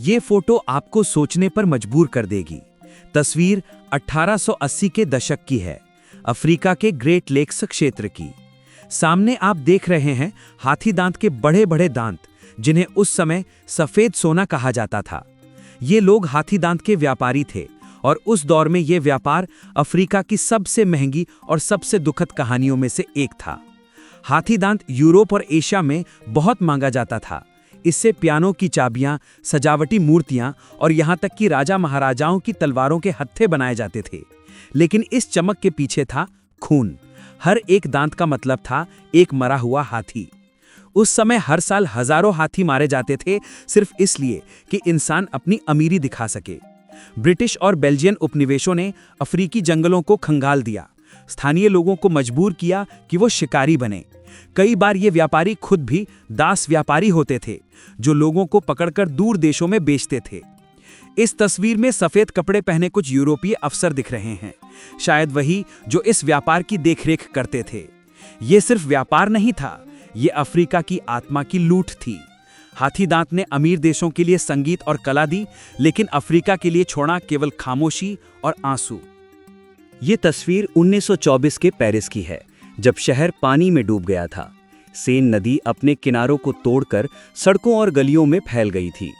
ये फोटो आपको सोचने पर मजबूर कर देगी। तस्वीर 1880 के दशक की है, अफ्रीका के ग्रेट लेक्स क्षेत्र की। सामने आप देख रहे हैं हाथी दांत के बड़े बड़े दांत, जिन्हें उस समय सफेद सोना कहा जाता था। ये लोग हाथी दांत के व्यापारी थे और उस दौर में ये व्यापार अफ्रीका की सबसे महंगी और सबसे दुखद कहानियों में से एक था। हाथी दांत यूरोप और एशिया में बहुत मांगा जाता था। इससे पियानो की चाबियां, सजावटी मूर्तियां और यहां तक कि राजा महाराजाओं की तलवारों के हत्थे बनाए जाते थे। लेकिन इस चमक के पीछे था खून। हर एक दांत का मतलब था एक मरा हुआ हाथी। उस समय हर साल हजारों हाथी मारे जाते थे, सिर्फ इसलिए कि इंसान अपनी अमीरी दिखा सके। ब्रिटिश और बेल्जियन उपनिवेशों ने अफ्रीकी जंगलों को खंगाल दिया, स्थानीय लोगों को मजबूर किया कि वो शिकारी बने। कई बार ये व्यापारी खुद भी दास व्यापारी होते थे, जो लोगों को पकड़कर दूर देशों में बेचते थे। इस तस्वीर में सफेद कपड़े पहने कुछ यूरोपीय अफसर दिख रहे हैं, शायद वही जो इस व्यापार की देखरेख करते थे। ये सिर्फ व्यापार नहीं था, ये अफ्रीका की आत्मा की लूट थी। हाथी दांत ने अमीर देशों के लिए संगीत और कला दी, लेकिन अफ्रीका के लिए छोड़ा केवल खामोशी और आंसू। ये तस्वीर 1924 के पेरिस की है, जब शहर पानी में डूब गया था। सेन नदी अपने किनारों को तोड़कर सड़कों और गलियों में फैल गई थी।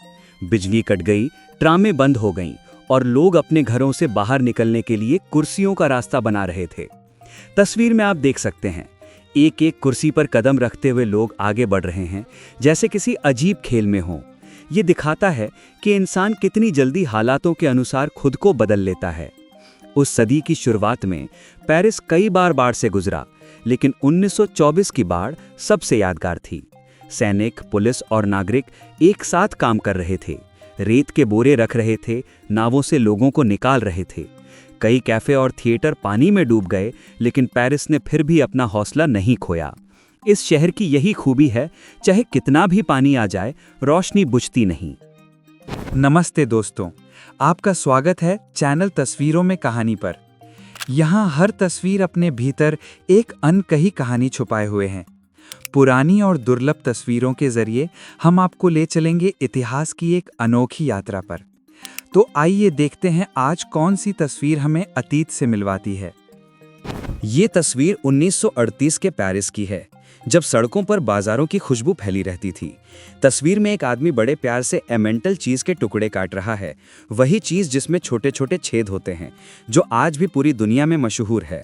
बिजली कट गई, ट्रामें बंद हो गईं और लोग अपने घरों से बाहर निकलने के लिए कुर्सियों का रास्ता बना रहे थे। तस्वीर में आप देख सकते हैं, एक एक कुर्सी पर कदम रखते हुए लोग आगे बढ़ रहे हैं, जैसे किसी अजीब खेल में हों। ये दिखाता है कि इंसान कितनी जल्दी हालातों के अनुसार खुद को बदल लेता है। उस सदी की शुरुआत में पेरिस कई बार बाढ़ से गुजरा, लेकिन 1924 की बाढ़ सबसे यादगार थी। सैनिक, पुलिस और नागरिक एक साथ काम कर रहे थे, रेत के बोरे रख रहे थे, नावों से लोगों को निकाल रहे थे। कई कैफे और थिएटर पानी में डूब गए, लेकिन पेरिस ने फिर भी अपना हौसला नहीं खोया। इस शहर की यही खूबी है, चाहे कितना भी पानी आ जाए, रोशनी बुझती नहीं। नमस्ते दोस्तों, आपका स्वागत है चैनल तस्वीरों में कहानी पर। यहाँ हर तस्वीर अपने भीतर एक अनकही कहानी छुपाए हुए हैं। पुरानी और दुर्लभ तस्वीरों के जरिए हम आपको ले चलेंगे इतिहास की एक अनोखी यात्रा पर। तो आइए देखते हैं आज कौन सी तस्वीर हमें अतीत से मिलवाती है। ये तस्वीर 1938 के पेरिस की है, जब सड़कों पर बाजारों की खुशबू फैली रहती थी। तस्वीर में एक आदमी बड़े प्यार से एमेंटल चीज के टुकड़े काट रहा है, वही चीज जिसमें छोटे छोटे छेद होते हैं, जो आज भी पूरी दुनिया में मशहूर है।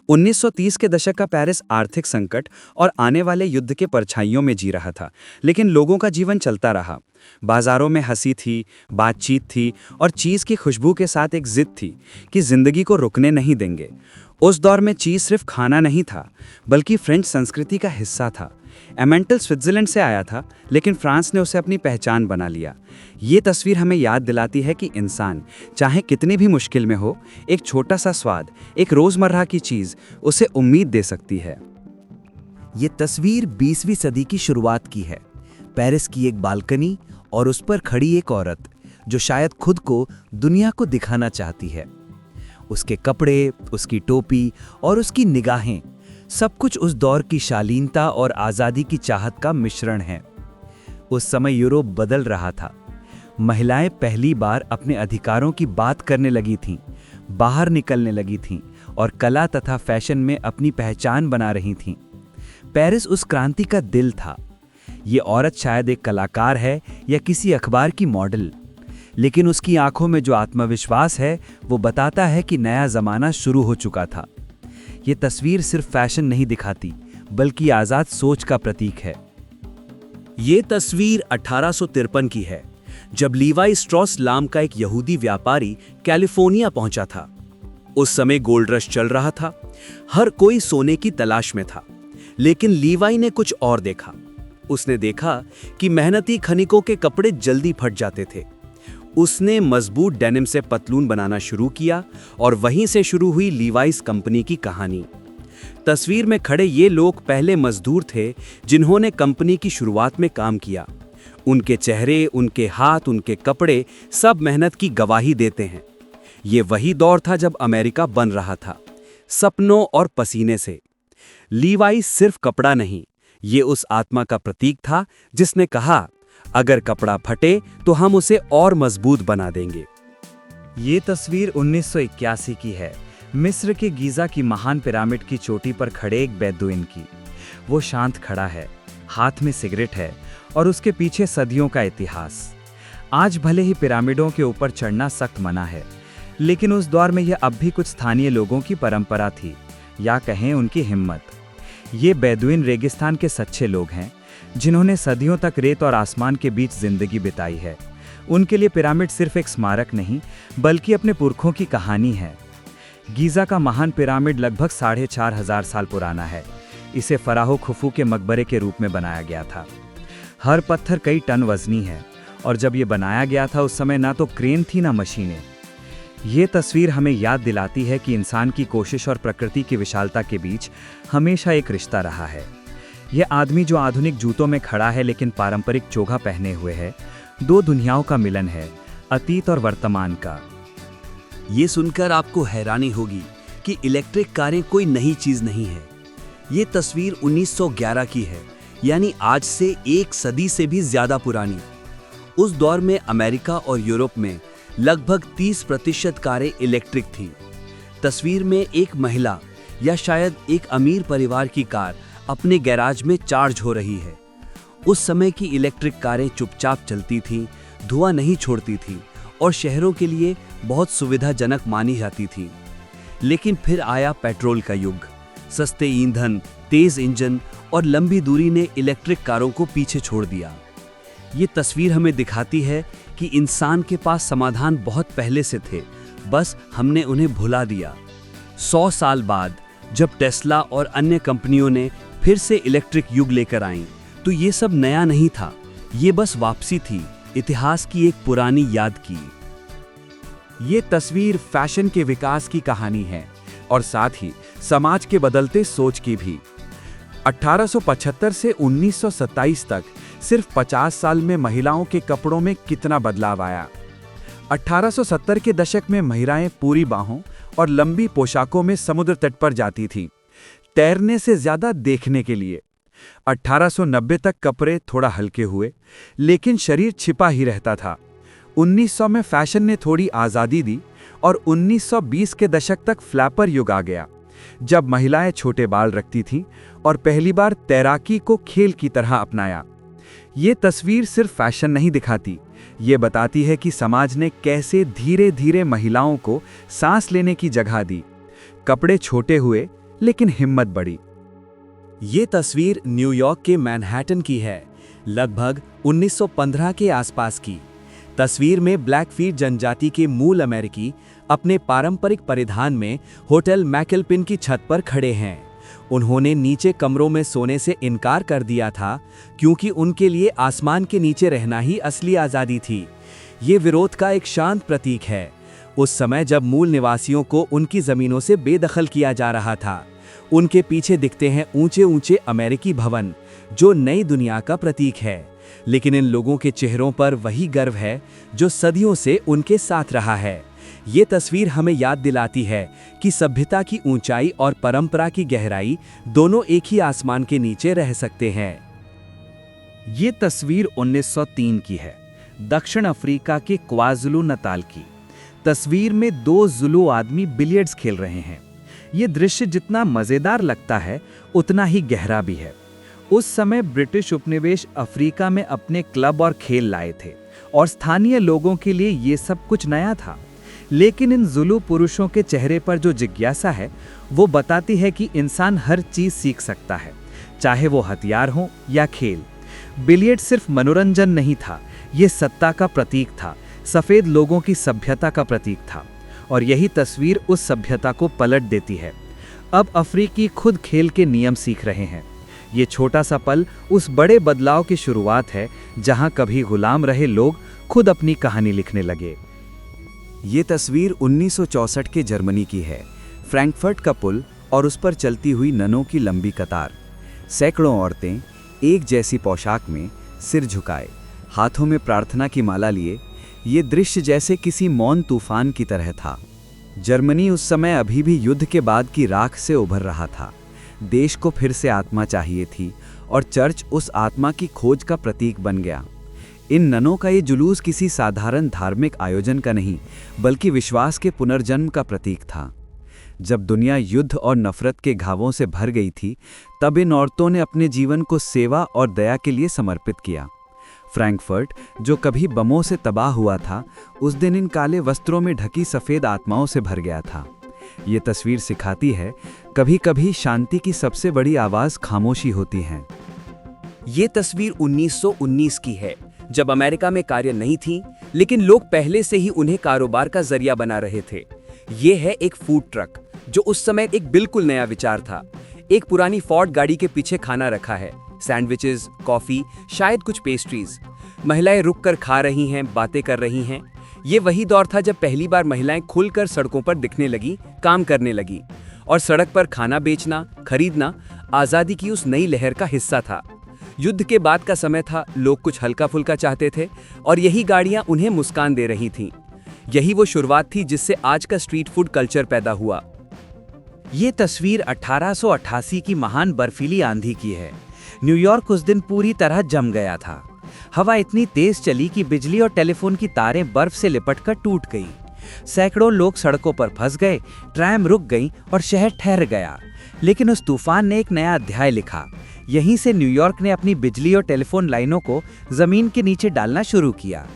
1930 के दशक का पेरिस आर्थिक संकट और आने वाले युद्ध के परछाइयों में जी रहा था, लेकिन लोगों का जीवन चलता रहा। बाजारों में हंसी थी, बातचीत थी और चीज की खुशबू के साथ एक जिद थी कि जिंदगी को रुकने नहीं देंगे। उस दौर में चीज सिर्फ खाना नहीं था, बल्कि फ्रेंच संस्कृति का हिस्सा था। एमेंटल स्विट्जरलैंड से आया था, लेकिन फ्रांस ने उसे अपनी पहचान बना लिया। ये तस्वीर हमें याद दिलाती है कि इंसान चाहे कितनी भी मुश्किल में हो, एक छोटा सा स्वाद, एक रोजमर्रा की चीज उसे उम्मीद दे सकती है। ये तस्वीर 20वीं सदी की शुरुआत की है। पेरिस की एक बालकनी और उस पर खड़ी एक औरत, जो शायद खुद को दुनिया को दिखाना चाहती है। उसके कपड़े, उसकी टोपी और उसकी निगाहें, सब कुछ उस दौर की शालीनता और आज़ादी की चाहत का मिश्रण है। उस समय यूरोप बदल रहा था। महिलाएं पहली बार अपने अधिकारों की बात करने लगी थीं, बाहर निकलने लगी थीं और कला तथा फैशन में अपनी पहचान बना रही थीं। पेरिस उस क्रांति का दिल था। ये औरत शायद एक कलाकार है या किसी अखबार की मॉडल, लेकिन उसकी आंखों में जो आत्मविश्वास है, वो बताता है कि नया जमाना शुरू हो चुका था। ये तस्वीर सिर्फ फैशन नहीं दिखाती, बल्कि आजाद सोच का प्रतीक है। ये तस्वीर 1853 की है, जब लीवाई स्ट्रॉस नाम का एक यहूदी व्यापारी कैलिफोर्निया पहुंचा था। उस समय गोल्ड रश चल रहा था, हर कोई सोने की तलाश में था। लेकिन लीवाई ने कुछ और देखा। उसने देखा कि मेहनती खनिकों के कपड़े जल्दी फट जाते थे। उसने मजबूत डेनिम से पतलून बनाना शुरू किया और वहीं से शुरू हुई लीवाइस कंपनी की कहानी। तस्वीर में खड़े ये लोग पहले मजदूर थे, जिन्होंने कंपनी की शुरुआत में काम किया। उनके चेहरे, उनके हाथ, उनके कपड़े सब मेहनत की गवाही देते हैं। ये वही दौर था जब अमेरिका बन रहा था, सपनों और पसीने से। लीवाइस सिर्फ कपड़ा नहीं, ये उस आत्मा का प्रतीक था जिसने कहा, अगर कपड़ा फटे तो हम उसे और मजबूत बना देंगे। ये तस्वीर 1981 की है, मिस्र के गीज़ा की महान पिरामिड की चोटी पर खड़े एक बेदुइन की। वो शांत खड़ा है, हाथ में सिगरेट है और उसके पीछे सदियों का इतिहास। आज भले ही पिरामिडों के ऊपर चढ़ना सख्त मना है, लेकिन उस दौर में यह अब भी कुछ स्थानीय लोगों की परंपरा थी, या कहें उनकी हिम्मत। ये बेदुइन रेगिस्तान के सच्चे लोग हैं, जिन्होंने सदियों तक रेत और आसमान के बीच जिंदगी बिताई है। उनके लिए पिरामिड सिर्फ एक स्मारक नहीं, बल्कि अपने पुरखों की कहानी है। गीज़ा का महान पिरामिड लगभग 4500 साल पुराना है। इसे फराहो खुफू के मकबरे के रूप में बनाया गया था। हर पत्थर कई टन वजनी है, और जब ये बनाया गया था उस समय ना तो क्रेन थी ना मशीनें। ये तस्वीर हमें याद दिलाती है कि इंसान की कोशिश और प्रकृति की विशालता के बीच हमेशा एक रिश्ता रहा है। यह आदमी जो आधुनिक जूतों में खड़ा है लेकिन पारंपरिक चोगा पहने हुए है, दो दुनियाओं का मिलन है, अतीत और वर्तमान का। ये सुनकर आपको हैरानी होगी कि इलेक्ट्रिक कारें कोई नई चीज नहीं है। ये तस्वीर 1911 की है, यानी आज से एक सदी से भी ज्यादा पुरानी। उस दौर में अमेरिका और यूरोप में लगभग 30% कारें इलेक्ट्रिक थीं। तस्वीर में एक महिला या शायद एक अमीर परिवार की कार अपने गैराज में चार्ज हो रही है। उस समय की इलेक्ट्रिक कारें चुपचाप चलती थीं, धुआं नहीं छोड़ती थीं और शहरों के लिए बहुत सुविधाजनक मानी जाती थीं। लेकिन फिर आया पेट्रोल का युग। सस्ते ईंधन, तेज इंजन और लंबी दूरी ने इलेक्ट्रिक कारों को पीछे छोड़ दिया। ये तस्वीर हमें दिखाती है कि इंसान के पास समाधान बहुत पहले से थे, बस हमने उन्हें भुला दिया। 100 साल बाद जब टेस्ला और अन्य कंपनियों ने फिर से इलेक्ट्रिक युग लेकर आईं, तो ये सब नया नहीं था, ये बस वापसी थी, इतिहास की एक पुरानी याद की। ये तस्वीर फैशन के विकास की कहानी है और साथ ही समाज के बदलते सोच की भी। 1875 से 1927 तक सिर्फ 50 साल में महिलाओं के कपड़ों में कितना बदलाव आया। 1870 के दशक में महिलाएं पूरी बाहों और लंबी पोशाकों में समुद्र तट पर जाती थीं, तैरने से ज्यादा देखने के लिए। 1890 तक कपड़े थोड़ा हल्के हुए, लेकिन शरीर छिपा ही रहता था। 1900 में फैशन ने थोड़ी आज़ादी दी और 1920 के दशक तक फ्लैपर युग आ गया, जब महिलाएं छोटे बाल रखती थीं और पहली बार तैराकी को खेल की तरह अपनाया। ये तस्वीर सिर्फ फैशन नहीं दिखाती, ये बताती है कि समाज ने कैसे धीरे धीरे महिलाओं को सांस लेने की जगह दी। कपड़े छोटे हुए लेकिन हिम्मत बढ़ी। ये तस्वीर न्यूयॉर्क के मैनहट्टन की है, लगभग 1915 के आसपास की। तस्वीर में ब्लैकफीट जनजाति के मूल अमेरिकी अपने पारंपरिक परिधान में होटल मैकल्पिन की छत पर खड़े हैं। उन्होंने नीचे कमरों में सोने से इनकार कर दिया था, क्योंकि उनके लिए आसमान के नीचे रहना ही असली आज़ादी थी। ये विरोध का एक शांत प्रतीक है, उस समय जब मूल निवासियों को उनकी ज़मीनों से बेदखल किया जा रहा था। उनके पीछे दिखते हैं ऊंचे ऊंचे अमेरिकी भवन, जो नई दुनिया का प्रतीक है, लेकिन इन लोगों के चेहरों पर वही गर्व है जो सदियों से उनके साथ रहा है। ये तस्वीर हमें याद दिलाती है कि सभ्यता की ऊंचाई और परंपरा की गहराई दोनों एक ही आसमान के नीचे रह सकते हैं। ये तस्वीर 1903 की है, दक्षिण अफ्रीका के क्वाज़ुलु नताल की। तस्वीर में 2 जुलू आदमी बिलियर्ड्स खेल रहे हैं। ये दृश्य जितना मज़ेदार लगता है, उतना ही गहरा भी है। उस समय ब्रिटिश उपनिवेश अफ्रीका में अपने क्लब और खेल लाए थे, और स्थानीय लोगों के लिए ये सब कुछ नया था। लेकिन इन जुलू पुरुषों के चेहरे पर जो जिज्ञासा है, वो बताती है कि इंसान हर चीज़ सीख सकता है, चाहे वो हथियार हो या खेल। बिलियर्ड सिर्फ मनोरंजन नहीं था, ये सत्ता का प्रतीक था, सफ़ेद लोगों की सभ्यता का प्रतीक था, और यही तस्वीर उस सभ्यता को पलट देती है। अब अफ्रीकी खुद खेल के नियम सीख रहे हैं। ये छोटा सा पल उस बड़े बदलाव की शुरुआत है, जहां कभी गुलाम रहे लोग खुद अपनी कहानी लिखने लगे। ये तस्वीर 1964 के जर्मनी की है। फ्रैंकफर्ट का पुल और उस पर चलती हुई ननों की लंबी कतार। सैकड़ों औरतें एक जैसी पोशाक में, सिर झुकाए, हाथों में प्रार्थना की माला लिए। ये दृश्य जैसे किसी मौन तूफान की तरह था। जर्मनी उस समय अभी भी युद्ध के बाद की राख से उभर रहा था। देश को फिर से आत्मा चाहिए थी, और चर्च उस आत्मा की खोज का प्रतीक बन गया। इन ननों का ये जुलूस किसी साधारण धार्मिक आयोजन का नहीं, बल्कि विश्वास के पुनर्जन्म का प्रतीक था। जब दुनिया युद्ध और नफरत के घावों से भर गई थी, तब इन औरतों ने अपने जीवन को सेवा और दया के लिए समर्पित किया। फ्रैंकफर्ट, जो कभी बमों से तबाह हुआ था, उस दिन इन काले वस्त्रों में ढकी सफ़ेद आत्माओं से भर गया था। ये तस्वीर सिखाती है, कभी कभी शांति की सबसे बड़ी आवाज़ खामोशी होती है। ये तस्वीर 1919 की है, जब अमेरिका में कार्य नहीं थी, लेकिन लोग पहले से ही उन्हें कारोबार का जरिया बना रहे थे। ये है एक फूड ट्रक, जो उस समय एक बिल्कुल नया विचार था। एक पुरानी फोर्ड गाड़ी के पीछे खाना रखा है, सैंडविचेस, कॉफी, शायद कुछ पेस्ट्रीज। महिलाएं रुककर खा रही हैं, बातें कर रही हैं। ये वही दौर था जब पहली बार महिलाएं खुलकर सड़कों पर दिखने लगी, काम करने लगी, और सड़क पर खाना बेचना, खरीदना आज़ादी की उस नई लहर का हिस्सा था। युद्ध के बाद का समय था, लोग कुछ हल्का फुल्का चाहते थे, और यही गाड़ियां उन्हें मुस्कान दे रही थीं। यही वो शुरुआत थी जिससे आज का स्ट्रीट फूड कल्चर पैदा हुआ। ये तस्वीर 1888 की महान बर्फीली आंधी की है। न्यूयॉर्क उस दिन पूरी तरह जम गया था। हवा इतनी तेज चली कि बिजली और टेलीफोन की तारें बर्फ से लिपटकर टूट गई। सैकड़ों लोग सड़कों पर फंस गए, ट्रैम रुक गई और शहर ठहर गया। लेकिन उस तूफान ने एक नया अध्याय लिखा। यहीं से न्यूयॉर्क ने अपनी बिजली और टेलीफोन लाइनों को जमीन के नीचे डालना शुरू किया।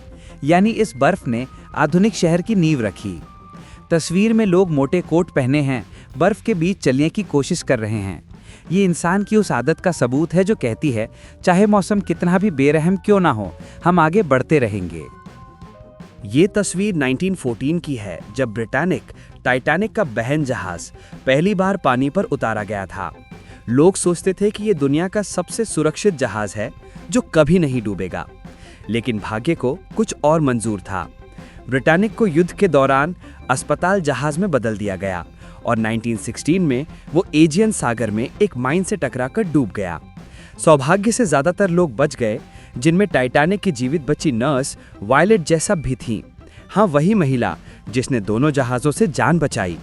यानी इस बर्फ ने आधुनिक शहर की नींव रखी। तस्वीर में लोग मोटे कोट पहने हैं, बर्फ के बीच चलने की कोशिश कर रहे हैं। ये इंसान की उस आदत का सबूत है जो कहती है, चाहे मौसम कितना भी बेरहम क्यों ना हो, हम आगे बढ़ते रहेंगे। ये तस्वीर 1914 की है, जब ब्रिटानिक टाइटैनिक का बहन जहाज पहली बार पानी पर उतारा गया था। लोग सोचते थे कि ये दुनिया का सबसे सुरक्षित जहाज है जो कभी नहीं डूबेगा, लेकिन भाग्य को कुछ और मंजूर था। ब्रिटानिक को युद्ध के दौरान अस्पताल जहाज में बदल दिया गया और 1916 में वो एजियन सागर में एक माइन से टकराकर डूब गया। सौभाग्य से ज्यादातर लोग बच गए, जिनमें टाइटैनिक की जीवित बची नर्स वायलेट जेसप भी थी। हाँ, वही महिला जिसने दोनों जहाज़ों से जान बचाई।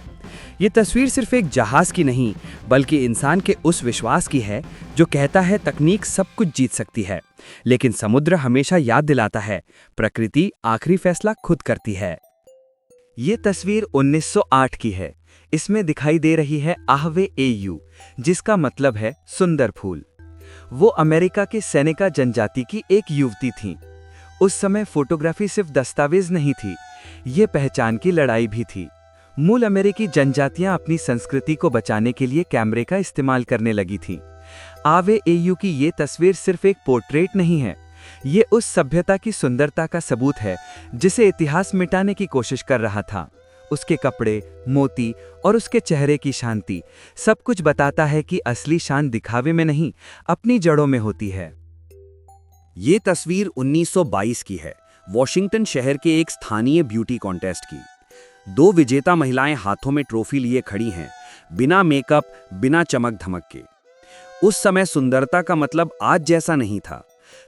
ये तस्वीर सिर्फ एक जहाज की नहीं, बल्कि इंसान के उस विश्वास की है जो कहता है तकनीक सब कुछ जीत सकती है, लेकिन समुद्र हमेशा याद दिलाता है प्रकृति आखिरी फैसला खुद करती है। ये तस्वीर 1908 की है। इसमें दिखाई दे रही है आहवे एयू, जिसका मतलब है सुंदर फूल। वो अमेरिका के सेनेका जनजाति की एक युवती थी। उस समय फोटोग्राफी सिर्फ दस्तावेज नहीं थी, ये पहचान की लड़ाई भी थी। मूल अमेरिकी जनजातियां अपनी संस्कृति को बचाने के लिए कैमरे का इस्तेमाल करने लगी थीं। आवे एयू की ये तस्वीर सिर्फ एक पोर्ट्रेट नहीं है, ये उस सभ्यता की सुंदरता का सबूत है जिसे इतिहास मिटाने की कोशिश कर रहा था। उसके कपड़े, मोती और उसके चेहरे की शांति सब कुछ बताता है कि असली शान दिखावे में नहीं, अपनी जड़ों में होती है। ये तस्वीर 1922 की है, वॉशिंगटन शहर के एक स्थानीय ब्यूटी कॉन्टेस्ट की। 2 विजेता महिलाएं हाथों में ट्रॉफी लिए खड़ी हैं, बिना मेकअप, बिना चमक धमक के। उस समय सुंदरता का मतलब आज जैसा नहीं था।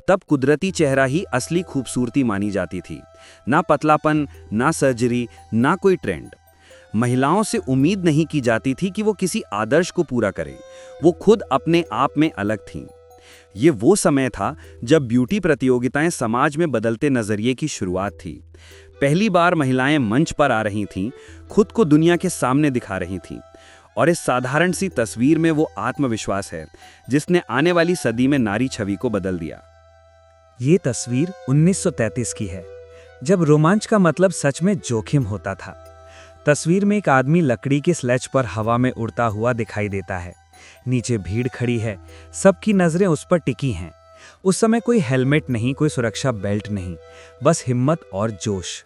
तब कुदरती चेहरा ही असली खूबसूरती मानी जाती थी। ना पतलापन, ना सर्जरी, ना कोई ट्रेंड। महिलाओं से उम्मीद नहीं की जाती थी कि वो किसी आदर्श को पूरा करें, वो खुद अपने आप में अलग थीं। ये वो समय था जब ब्यूटी प्रतियोगिताएं समाज में बदलते नजरिए की शुरुआत थी। पहली बार महिलाएं मंच पर आ रही थीं, खुद को दुनिया के सामने दिखा रही थीं। और इस साधारण सी तस्वीर में वो आत्मविश्वास है जिसने आने वाली सदी में नारी छवि को बदल दिया। ये तस्वीर 1933 की है, जब रोमांच का मतलब सच में जोखिम होता था। तस्वीर में एक आदमी लकड़ी के स्लेज पर हवा में उड़ता हुआ दिखाई देता है। नीचे भीड़ खड़ी है, सबकी नजरें उस पर टिकी हैं। उस समय कोई हेलमेट नहीं, कोई सुरक्षा बेल्ट नहीं, बस हिम्मत और जोश।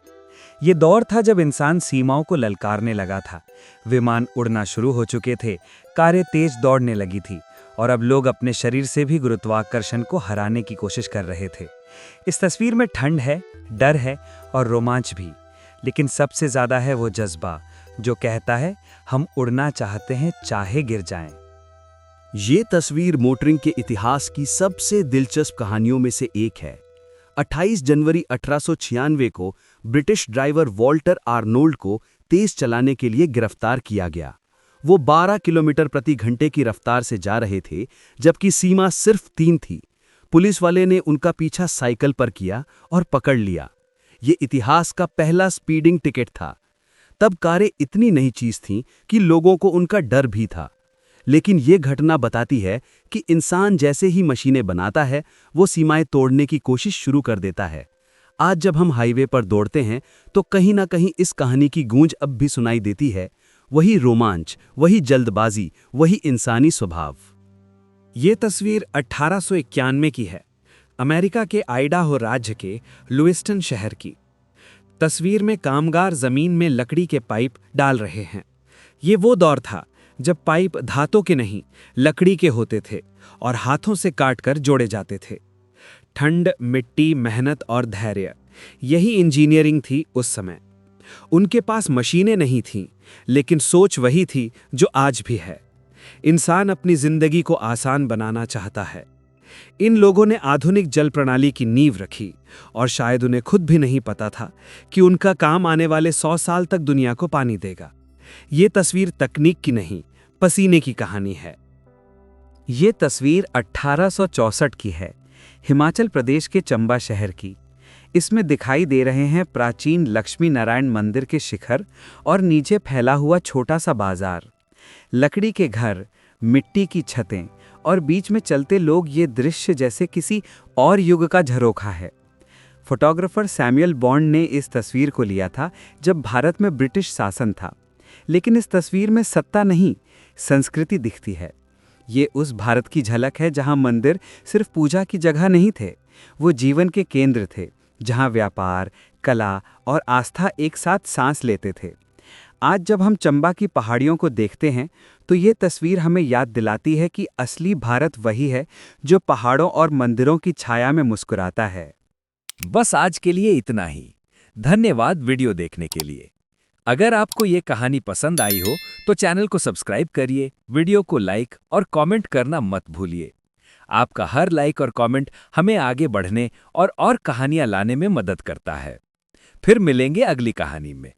ये दौर था जब इंसान सीमाओं को ललकारने लगा था। विमान उड़ना शुरू हो चुके थे, कारें तेज दौड़ने लगी थी, और अब लोग अपने शरीर से भी गुरुत्वाकर्षण को हराने की कोशिश कर रहे थे। इस तस्वीर में ठंड है, डर है और रोमांच भी, लेकिन सबसे ज्यादा है वो जज्बा जो कहता है हम उड़ना चाहते हैं, चाहे गिर जाएं। ये तस्वीर मोटरिंग के इतिहास की सबसे दिलचस्प कहानियों में से एक है। 28 जनवरी 1896 को ब्रिटिश ड्राइवर वॉल्टर आर्नोल्ड को तेज चलाने के लिए गिरफ्तार किया गया। वो 12 किलोमीटर प्रति घंटे की रफ्तार से जा रहे थे, जबकि सीमा सिर्फ 3 थी। पुलिस वाले ने उनका पीछा साइकिल पर किया और पकड़ लिया। ये इतिहास का पहला स्पीडिंग टिकट था। तब कारें इतनी नई चीज थीं कि लोगों को उनका डर भी था। लेकिन ये घटना बताती है कि इंसान जैसे ही मशीनें बनाता है, वो सीमाएं तोड़ने की कोशिश शुरू कर देता है। आज जब हम हाईवे पर दौड़ते हैं तो कहीं ना कहीं इस कहानी की गूंज अब भी सुनाई देती है। वही रोमांच, वही जल्दबाजी, वही इंसानी स्वभाव। ये तस्वीर 1891 की है, अमेरिका के आइडाहो राज्य के लुइस्टन शहर की। तस्वीर में कामगार जमीन में लकड़ी के पाइप डाल रहे हैं। ये वो दौर था जब पाइप धातु के नहीं, लकड़ी के होते थे और हाथों से काटकर जोड़े जाते थे। ठंड, मिट्टी, मेहनत और धैर्य, यही इंजीनियरिंग थी उस समय। उनके पास मशीनें नहीं थीं, लेकिन सोच वही थी जो आज भी है। इंसान अपनी जिंदगी को आसान बनाना चाहता है। इन लोगों ने आधुनिक जल प्रणाली की नींव रखी और शायद उन्हें खुद भी नहीं पता था कि उनका काम आने वाले 100 साल तक दुनिया को पानी देगा। ये तस्वीर तकनीक की नहीं, पसीने की कहानी है। ये तस्वीर 1864 की है, हिमाचल प्रदेश के चंबा शहर की। इसमें दिखाई दे रहे हैं प्राचीन लक्ष्मी नारायण मंदिर के शिखर और नीचे फैला हुआ छोटा सा बाजार, लकड़ी के घर, मिट्टी की छतें और बीच में चलते लोग। ये दृश्य जैसे किसी और युग का झरोखा है। फोटोग्राफर सैमुअल बॉन्ड ने इस तस्वीर को लिया था जब भारत में ब्रिटिश शासन था। लेकिन इस तस्वीर में सत्ता नहीं, संस्कृति दिखती है। ये उस भारत की झलक है जहां मंदिर सिर्फ पूजा की जगह नहीं थे, वो जीवन के केंद्र थे, जहां व्यापार, कला और आस्था एक साथ सांस लेते थे। आज जब हम चंबा की पहाड़ियों को देखते हैं तो ये तस्वीर हमें याद दिलाती है कि असली भारत वही है जो पहाड़ों और मंदिरों की छाया में मुस्कुराता है। बस आज के लिए इतना ही। धन्यवाद वीडियो देखने के लिए। अगर आपको ये कहानी पसंद आई हो तो चैनल को सब्सक्राइब करिए, वीडियो को लाइक और कमेंट करना मत भूलिए। आपका हर लाइक और कमेंट हमें आगे बढ़ने और कहानियां लाने में मदद करता है। फिर मिलेंगे अगली कहानी में।